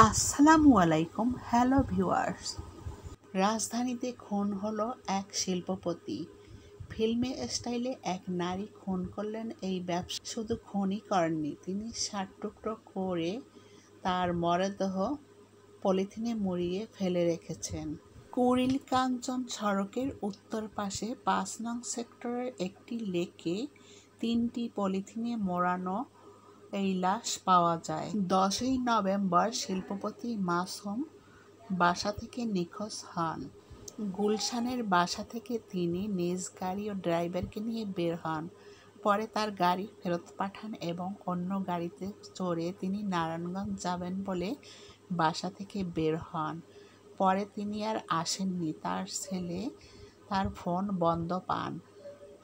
আসসালামু আলাইকুম। Hello viewers. রাজধানীতে খুন হলো এক শিল্পপতি। ফিল্মে স্টাইলে এক নারী খুন করলেন এই ব্যবসা। শুধু খুনই করেননি, তিনি ৬০ টুকরো করে তার মরদেহ পলিথিনে মুড়িয়ে ফেলে রেখেছেন। কুড়িল কাঞ্চন সড়কের উত্তর পাশে ৫ নং সেক্টরের একটি লেকে ৩টি পলিথিনে মোড়ানো এই লাশ পাওয়া যায়। ১০ই নভেম্বর শিল্পপতি মাসুম বাসা থেকে নিখোঁজ হন। গুলশানের বাসা থেকে তিনি নিজ গাড়ি ও ড্রাইভারকে নিয়ে বের হন। পরে তার গাড়ি ফেরত পাঠান এবং অন্য গাড়িতে চড়ে তিনি নারায়ণগঞ্জ যাবেন বলে বাসা থেকে বের হন। পরে তিনি আর আসেননি। তার ছেলে তার ফোন বন্ধ পান।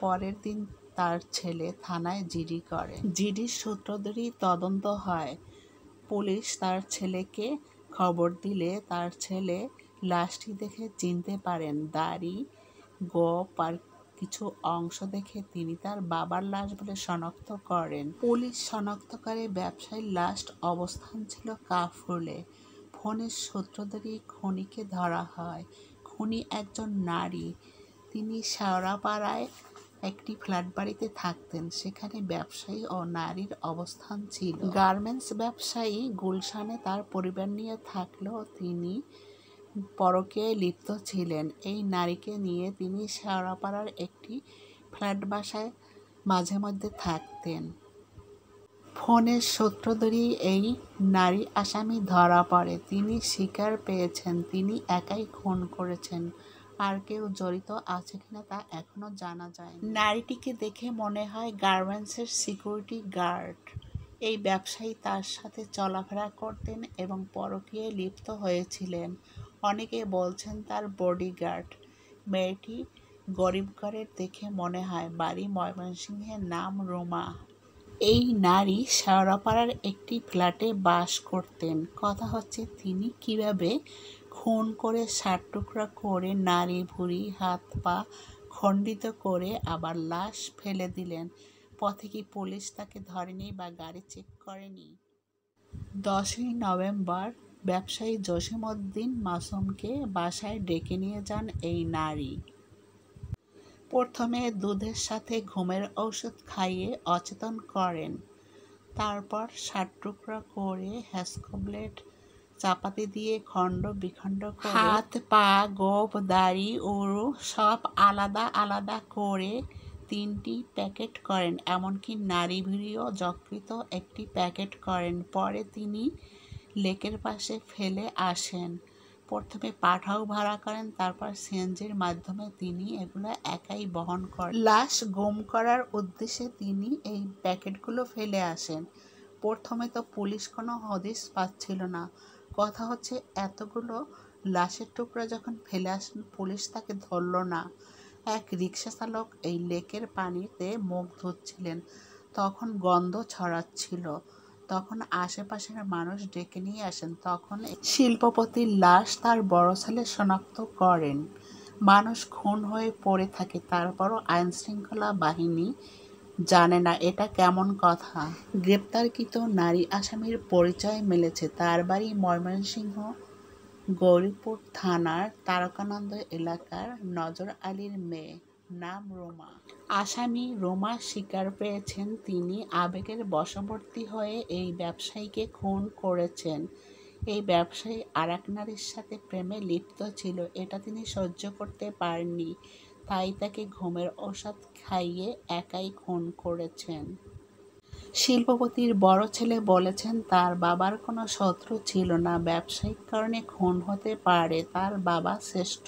পরের দিন তার ছেলে থানায় জিডি করে। জিডির সূত্র ধরেই তদন্ত হয়। পুলিশ তার ছেলেকে খবর দিলে তার ছেলে লাশটি দেখে চিনতে পারেন। দাড়ি, গোঁফ আর কিছু অংশ দেখে তিনি তার বাবার লাশ বলে শনাক্ত করেন। পুলিশ শনাক্ত করে ব্যবসায়ীর লাশ অবস্থান ছিল কাফরুলে। ফোনের সূত্র ধরেই খুনিকে ধরা হয়। খুনি একজন নারী। তিনি শেওড়াপাড়ায় একটি ফ্ল্যাট বাড়িতে থাকতেন। সেখানে ব্যবসায়ী ও নারীর অবস্থান ছিল। গার্মেন্টস ব্যবসায়ী গুলশানে তার পরিবার নিয়ে থাকলেও তিনি পরকীয়ায় লিপ্ত ছিলেন। এই নারীকে নিয়ে তিনি শেওড়াপাড়ার একটি ফ্ল্যাট বাসায় মাঝে মধ্যে থাকতেন। ফোনের সূত্র ধরেই এই নারী আসামি ধরা পড়ে। তিনি স্বীকার পেয়েছেন তিনি একাই খুন করেছেন। আর কেউ জড়িত আছে কিনা তা এখনো জানা যায়নি। নারীটিকে দেখে মনে হয় গার্মেন্টসের সিকিউরিটি গার্ড। এই ব্যবসায়ী তার সাথে চলাফেরা করতেন এবং পরকীয়ায় লিপ্ত হয়েছিলেন। অনেকে বলছেন তার বডিগার্ড। মেয়েটি গরিব ঘরের দেখে মনে হয়। বাড়ি ময়মনসিংহের, নাম রুমা। এই নারী শেওড়াপাড়ার একটি ফ্ল্যাটে বাস করতেন। কথা হচ্ছে তিনি কিভাবে খুন করে ৬০ টুকরা করে নারী ভুঁড়ি, হাত পা খণ্ডিত করে আবার লাশ ফেলে দিলেন। পথে কি পুলিশ তাকে ধরেনি বা গাড়ি চেক করেনি? ১০ই নভেম্বর ব্যবসায়ী জসিমউদ্দিন মাসুমকে বাসায় ডেকে নিয়ে যান এই নারী। প্রথমে দুধের সাথে ঘুমের ঔষধ খাইয়ে অচেতন করেন। তারপর ৬০ টুকরা করে হ্যাসকোব্লেড চাপাতি দিয়ে খণ্ড বিখণ্ড করে হাত, পা, গোঁফ, দাড়ি, উরু সব আলাদা আলাদা করে ৩টি প্যাকেট করেন। এমনকি নারী ভুঁড়িও যকৃত একটি প্যাকেট করেন। পরে তিনি লেকের পাশে ফেলে আসেন। প্রথমে পাঠাও ভাড়া করেন, তারপর সিএনজির মাধ্যমে তিনি এগুলো একাই বহন করেন। লাশ গুম করার উদ্দেশ্যে তিনি এই প্যাকেটগুলো ফেলে আসেন। প্রথমে তো পুলিশ কোনো হদিস পাচ্ছিল না। কথা হচ্ছে এতগুলো লাশের টুকরা যখন ফেলে আসেন, পুলিশ তাকে ধরল না। এক রিকশা চালক এই লেকের পানিতে মুখ ধুচ্ছিলেন, তখন গন্ধ ছড়াচ্ছিল। তখন আশেপাশের মানুষ ডেকে নিয়ে আসেন। তখন শিল্পপতির লাশ তার বড় ছেলে শনাক্ত করেন। মানুষ খুন হয়ে পড়ে থাকে, তারপরও আইনশৃঙ্খলা বাহিনী জানে না, এটা কেমন কথা? গ্রেপ্তারকৃত নারী আসামির পরিচয় মিলেছে। তার বাড়ি ময়মনসিংহ গৌরীপুর থানার তারকানন্দ এলাকার নজর আলীর মেয়ে, নাম রুমা। আসামি রুমা স্বীকার পেয়েছেন তিনি আবেগের বশবর্তী হয়ে এই ব্যবসায়ীকে খুন করেছেন। এই ব্যবসায়ী আরেক নারীর সাথে প্রেমে লিপ্ত ছিল। এটা তিনি সহ্য করতে পারেননি, তাই তাকে ঘুমের ঔষধ খাইয়ে একাই খুন করেছেন। শিল্পপতির বড় ছেলে বলেছেন তার বাবার কোনো শত্রু ছিল না, ব্যবসায়িক কারণে খুন হতে পারে। তার বাবা শ্রেষ্ঠ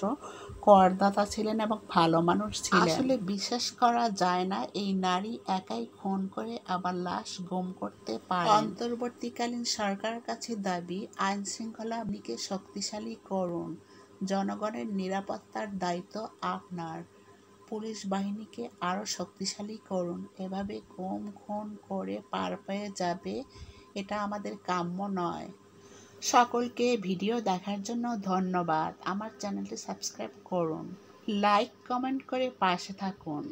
করদাতা ছিলেন এবং ভালো মানুষ ছিলেন। আসলে বিশ্বাস করা যায় না এই নারী একাই খুন করে আবার লাশ গুম করতে পারে। অন্তর্বর্তীকালীন সরকারের কাছে দাবি, আইন শৃঙ্খলা বাহিনীকে শক্তিশালী করুন। জনগণের নিরাপত্তার দায়িত্ব আপনার। পুলিশ বাহিনীকে আরও শক্তিশালী করুন। এভাবে গুম খুন করে পার পেয়ে যাবে, এটা আমাদের কাম্য নয়। সকলকে ভিডিও দেখার জন্য ধন্যবাদ। আমার চ্যানেলটি সাবস্ক্রাইব করুন, লাইক কমেন্ট করে পাশে থাকুন।